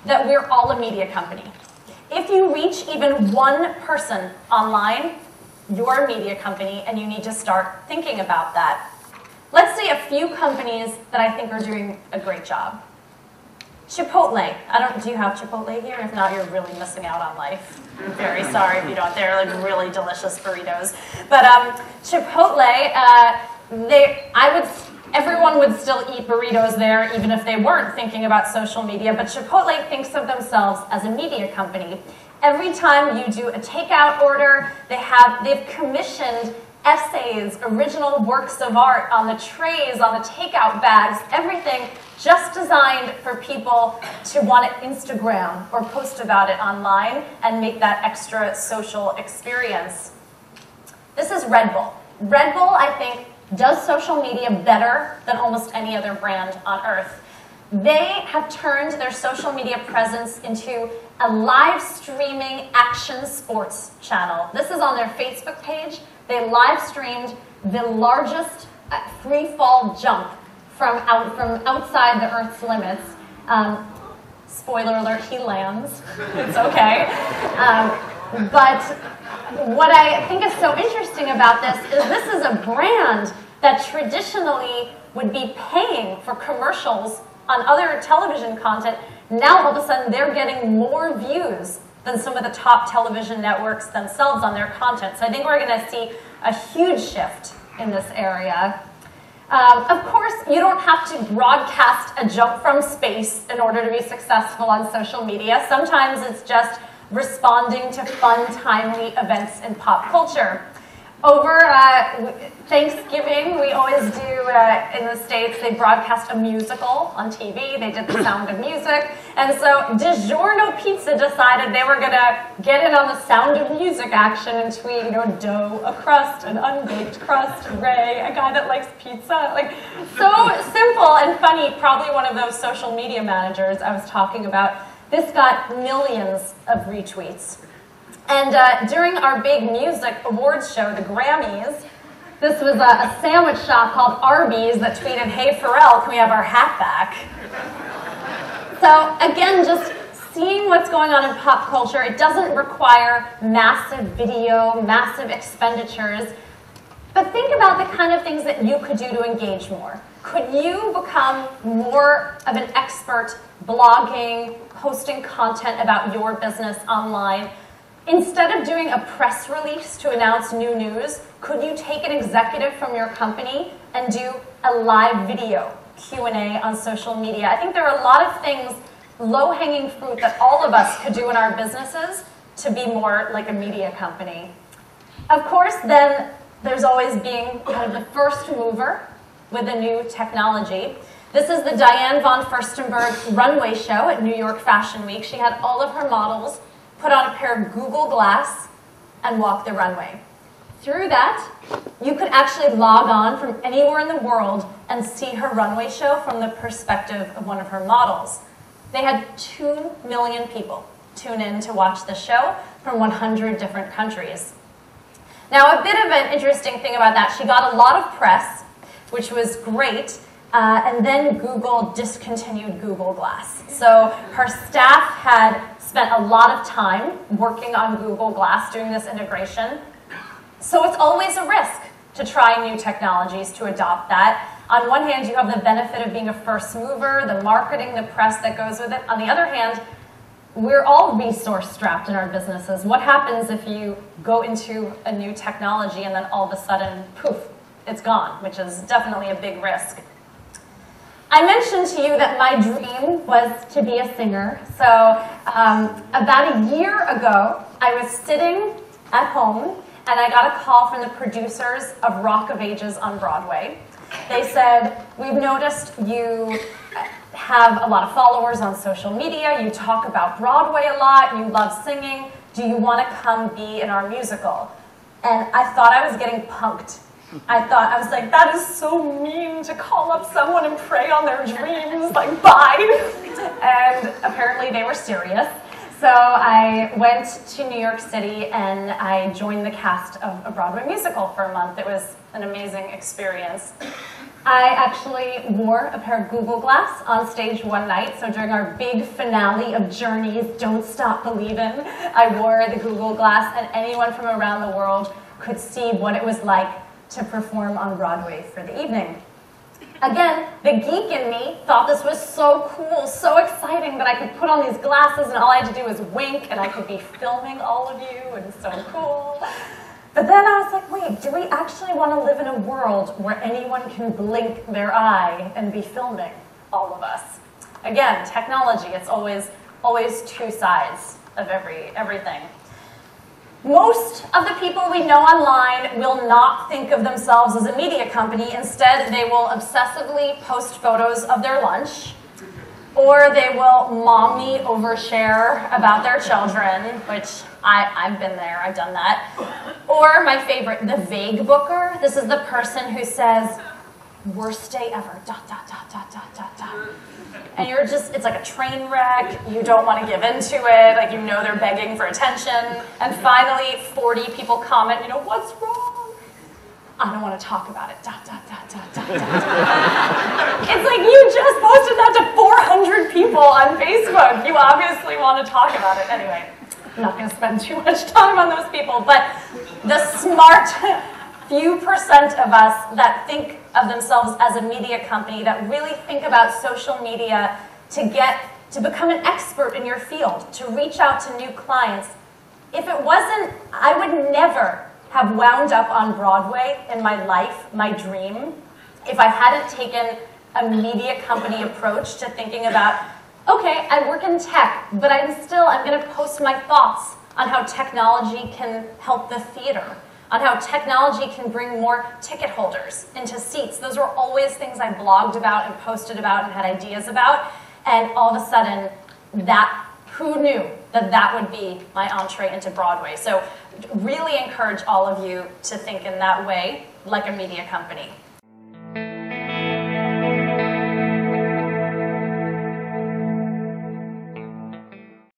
that we're all a media company. If you reach even one person online, you're a media company, and you need to start thinking about that. Let's see a few companies that I think are doing a great job. Chipotle. Do you have Chipotle here? If not, you're really missing out on life. I'm very sorry if you don't. They're like really delicious burritos. But Chipotle, everyone would still eat burritos there even if they weren't thinking about social media, but Chipotle thinks of themselves as a media company. Every time you do a takeout order, they've commissioned essays, original works of art on the trays, on the takeout bags, everything just designed for people to want to Instagram or post about it online and make that extra social experience. This is Red Bull. Red Bull, I think, does social media better than almost any other brand on earth. They have turned their social media presence into a live streaming action sports channel. This is on their Facebook page. They live streamed the largest free fall jump from outside the Earth's limits. Spoiler alert, he lands. It's okay. But what I think is so interesting about this is a brand that traditionally would be paying for commercials on other television content. Now all of a sudden they're getting more views than some of the top television networks themselves on their content. So I think we're going to see a huge shift in this area. Of course, you don't have to broadcast a jump from space in order to be successful on social media. Sometimes it's just responding to fun, timely events in pop culture. Over Thanksgiving, we always do, in the States, they broadcast a musical on TV. They did The Sound of Music. And so DiGiorno Pizza decided they were going to get in on the Sound of Music action and tweet, dough, a crust, an unbaked crust, Ray, a guy that likes pizza. Like, so simple and funny. Probably one of those social media managers I was talking about. This got millions of retweets. And during our big music awards show, the Grammys, this was a sandwich shop called Arby's that tweeted, "Hey Pharrell, can we have our hat back?" So again, just seeing what's going on in pop culture, it doesn't require massive video, massive expenditures, but think about the kind of things that you could do to engage more. Could you become more of an expert blogging, posting content about your business online? Instead of doing a press release to announce new news, could you take an executive from your company and do a live video Q&A on social media? I think there are a lot of things, low-hanging fruit, that all of us could do in our businesses to be more like a media company. Of course, then there's always being kind of the first mover with a new technology. This is the Diane von Furstenberg runway show at New York Fashion Week. She had all of her models put on a pair of Google Glass and walk the runway. Through that, you could actually log on from anywhere in the world and see her runway show from the perspective of one of her models. They had 2 million people tune in to watch the show from 100 different countries. Now, a bit of an interesting thing about that, she got a lot of press, which was great, and then Google discontinued Google Glass. So her staff had spent a lot of time working on Google Glass doing this integration. So it's always a risk to try new technologies, to adopt that. On one hand, you have the benefit of being a first mover, the marketing, the press that goes with it. On the other hand, we're all resource strapped in our businesses. What happens if you go into a new technology and then all of a sudden, poof, it's gone, which is definitely a big risk. I mentioned to you that my dream was to be a singer. So about a year ago, I was sitting at home and I got a call from the producers of Rock of Ages on Broadway. They said, "We've noticed you have a lot of followers on social media. You talk about Broadway a lot. You love singing. Do you want to come be in our musical?" And I thought I was getting punked. I was like, that is so mean to call up someone and prey on their dreams, like, bye. And apparently they were serious. So I went to New York City and I joined the cast of a Broadway musical for a month. It was an amazing experience. I actually wore a pair of Google Glass on stage one night. So during our big finale of Journey's Don't Stop Believin', I wore the Google Glass, and anyone from around the world could see what it was like to perform on Broadway for the evening. Again, the geek in me thought this was so cool, so exciting that I could put on these glasses and all I had to do was wink and I could be filming all of you, and so cool. But then I was like, wait, do we actually want to live in a world where anyone can blink their eye and be filming all of us? Again, technology, it's always two sides of everything. Most of the people we know online will not think of themselves as a media company. Instead, they will obsessively post photos of their lunch, or they will mommy overshare about their children, which I've been there, I've done that. Or my favorite, the vague booker. This is the person who says, worst day ever, ... And you're just, it's like a train wreck, you don't want to give into it, like you know they're begging for attention, and finally 40 people comment, you know, what's wrong? I don't want to talk about it, ... It's like you just posted that to 400 people on Facebook. You obviously want to talk about it. Anyway, I'm not going to spend too much time on those people, but the smart few percent of us that think of themselves as a media company, that really think about social media to become an expert in your field, to reach out to new clients. If it wasn't, I would never have wound up on Broadway in my life, my dream, if I hadn't taken a media company approach to thinking about, okay, I work in tech, but I'm going to post my thoughts on how technology can help the theater, on how technology can bring more ticket holders into seats. Those were always things I blogged about and posted about and had ideas about. And all of a sudden, who knew that would be my entree into Broadway? So really encourage all of you to think in that way, like a media company.